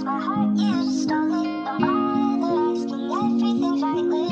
my heart, you just stole it. Don't bother asking, everything's right with me.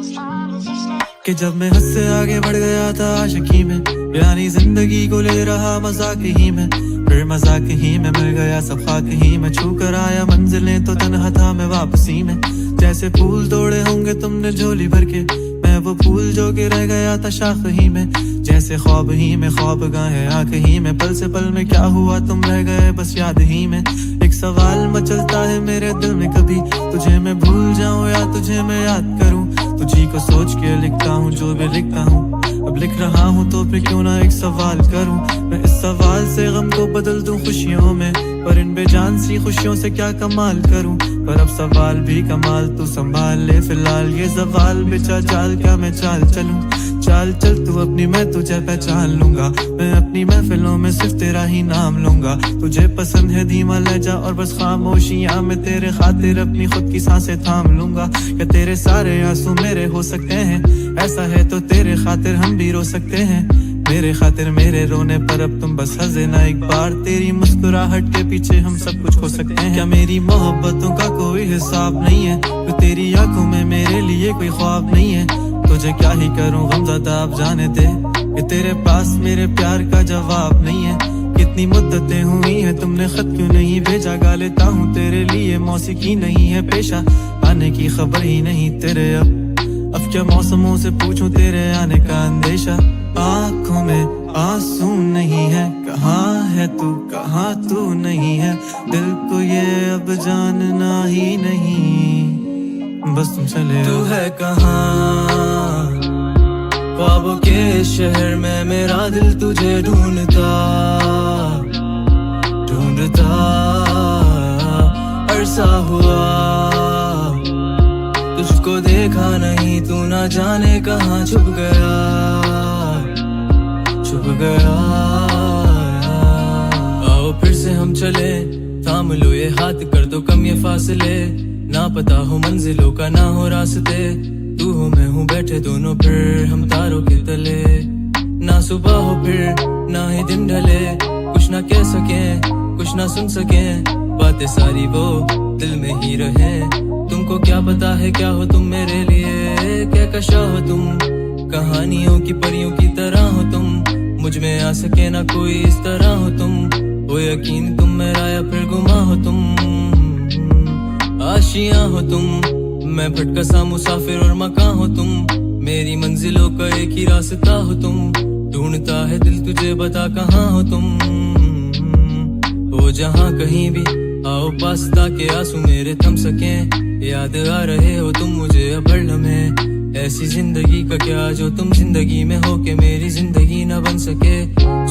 As long as you stay. कि जब मैं हद से आगे बढ़ गया था आशिकी में, यानी जिंदगी को ले रहा मजाक ही में, फिर मजाक ही में मिल गया सब खाक ही में, छू कर आया मंजिलें तो तन्हा था मैं वापसी में। जैसे फूल तोड़े होंगे तुमने झोली भर के, मैं वो फूल जो कि रह गया था शाख ही में। जैसे ख्वाब ही में ख्वाब गाहे आंख ही में, पल से पल में क्या हुआ तुम रह गए बस याद ही में। एक सवाल मचलता है मेरे दिल में, कभी तुझे मैं भूल जाऊं या तुझे मैं याद करूं। तुझी को सोच के लिखता हूँ जो भी लिखता हूँ, अब लिख रहा हूँ तो फिर क्यों ना एक सवाल करूं। मैं इस सवाल से गम को बदल दूं खुशियों में, पर इन बेजान सी खुशियों से क्या कमाल करूं। पर अब सवाल भी कमाल तू संभाल ले फिलहाल, ये सवाल बेचा चाल क्या मैं चाल चलूं। चाल चल तू अपनी, मैं तुझे पहचान लूंगा, मैं अपनी महफिलों में सिर्फ तेरा ही नाम लूंगा। तुझे पसंद है धीमा लहजा और बस खामोशियां, मैं तेरे खातिर अपनी खुद की सांसें थाम लूंगा। क्या तेरे सारे आंसू मेरे हो सकते हैं, ऐसा है तो तेरे खातिर हम भी रो सकते हैं। मेरे खातिर मेरे रोने पर अब तुम बस हंसे ना एक बार, तेरी मुस्कुराहट के पीछे हम सब कुछ खो सकते हैं। क्या मेरी मोहब्बतों का कोई हिसाब नहीं है, तो तेरी आंखों में मेरे लिए कोई ख्वाब नहीं है। तुझे क्या ही करूं गमज़दा अब जाने दे, कि तेरे पास मेरे प्यार का जवाब नहीं है। कितनी मुद्दतें हुई हैं तुमने खत क्यों नहीं भेजा, गा लेता हूँ तेरे लिए मौसीकी नहीं है पेशा। आने की खबर ही नहीं तेरे अब क्या मौसमों से पूछूं तेरे आने का अंदेशा। आँखों में आंसू नहीं है, कहाँ है तू कहाँ तू नहीं है, दिल को ये अब जानना ही नहीं, बस तुम चले। तू है कहाँ ख्वाबों के शहर में, मेरा दिल तुझे ढूंढता ढूंढता अरसा हुआ। तुझको देखा नहीं तू ना जाने कहाँ छुप गया छुप गया। आओ फिर से हम चले, थाम लो ये हाथ, कर दो कम ये फासले। ना पता हो मंजिलों का ना हो रास्ते, तू हो मैं हूँ बैठे दोनों फिर हम तारों के तले। ना सुबह हो फिर ना ही दिन ढले, कुछ ना कह सके कुछ ना सुन सके, बातें सारी वो दिल में ही रहे। तुमको क्या पता है क्या हो तुम मेरे लिए, क्या कशा हो तुम, कहानियों की परियों की तरह हो तुम। मुझ में आ सके ना कोई इस तरह हो तुम, हो यकीन तुम मेरा या फिर गुमा हो तुम। आशियां हो तुम, मैं भटका सा मुसाफिर और मकान हो तुम, मेरी मंजिलों का एक ही रास्ता हो तुम। ढूंढता है दिल तुझे बता कहाँ हो तुम, हो जहाँ कहीं भी आओ पास ताकि आंसू मेरे थम सके। याद आ रहे हो तुम मुझे अब हर लम्हे, ऐसी जिंदगी का क्या जो तुम जिंदगी में हो के मेरी जिंदगी ना बन सके।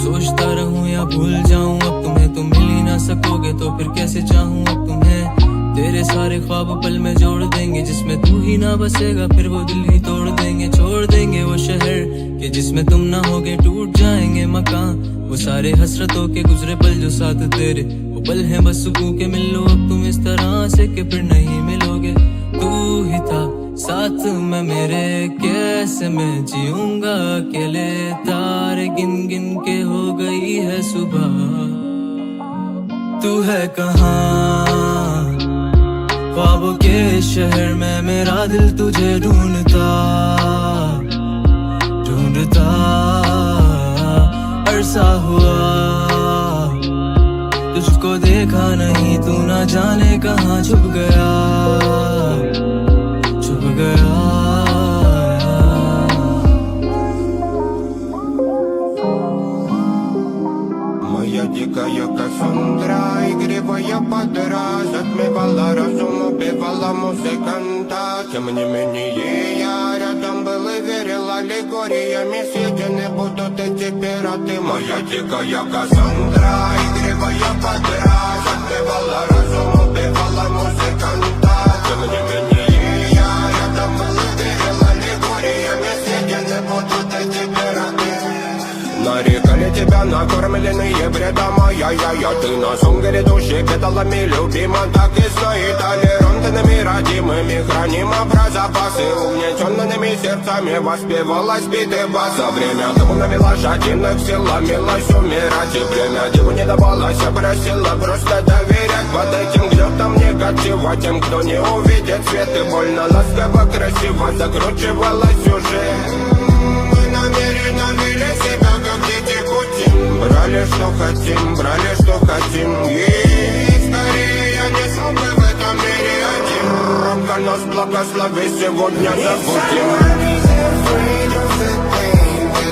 सोचता रहूं या भूल जाऊं अब तुम्हें, तुम मिल ही ना सकोगे तो फिर कैसे चाहूं अब तुम्हें। तेरे सारे ख्वाब पल में जोड़ देंगे, जिसमें तू ही ना बसेगा फिर वो दिल ही तोड़ देंगे। छोड़ देंगे वो शहर कि जिसमें तुम ना होगे, टूट जाएंगे मकान वो सारे हसरतों के गुजरे पल जो साथ तेरे, वो पल हैं बस सुकून के। मिल लो अब तुम इस तरह से कि फिर नहीं मिलोगे। तू ही था साथ में मेरे, कैसे मैं जीऊंगा अकेले। तारे गिन गिन के हो गई है सुबह, तू है कहाँ ख्वाबों के शहर में, मेरा दिल तुझे ढूंढता ढूंढता अरसा हुआ। तुझको देखा नहीं तू ना जाने कहाँ छुप गया छुप गया। Моя дикая Кассандра, игривая подра, затмевала разум, убивала музыканта. Тем не менее я рядом был и верил аллегориями, съедены будут эти пираты. Моя дикая Кассандра, игривая подра, затмевала разум, убивала музыканта. Тем не менее я рядом был и верил аллегориями, съедены будут эти пираты. Нарекали тебя накормленные бредом, я ты на сунгере души педалами любима, так и знай. Толерантными родимыми храним про запасы, угнетенными сердцами воспевалась биты баса. Время тому навела жадинных сил, ломилась умирать, и время деву не давалась, просила просто доверять. Под этим гнетом негатива тем, кто не увидит свет. И больно ласково, красиво закручивала сюжет. Мы намеренно вели себя, как дети кутим. Брали, что хотим, и скорее я не смог бы в этом мире один. Рамка нас благослови, сегодня забудем.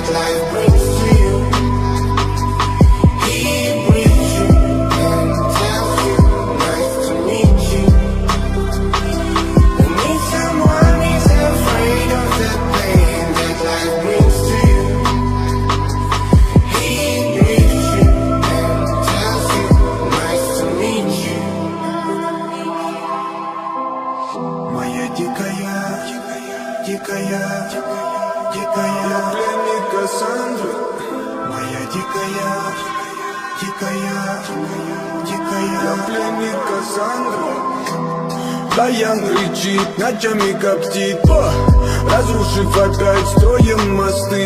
Life brings to you. He brings you and tells you, nice to meet you. You need someone who's afraid of the pain that life brings to you. He brings you and tells you, nice to meet you. Моя дикая, дикая, дикая пленник Кассандра. Моя дикая, дикая, дикая, я пленник Кассандра. Даян кричит, ночами коптит, разрушив опять строим мосты.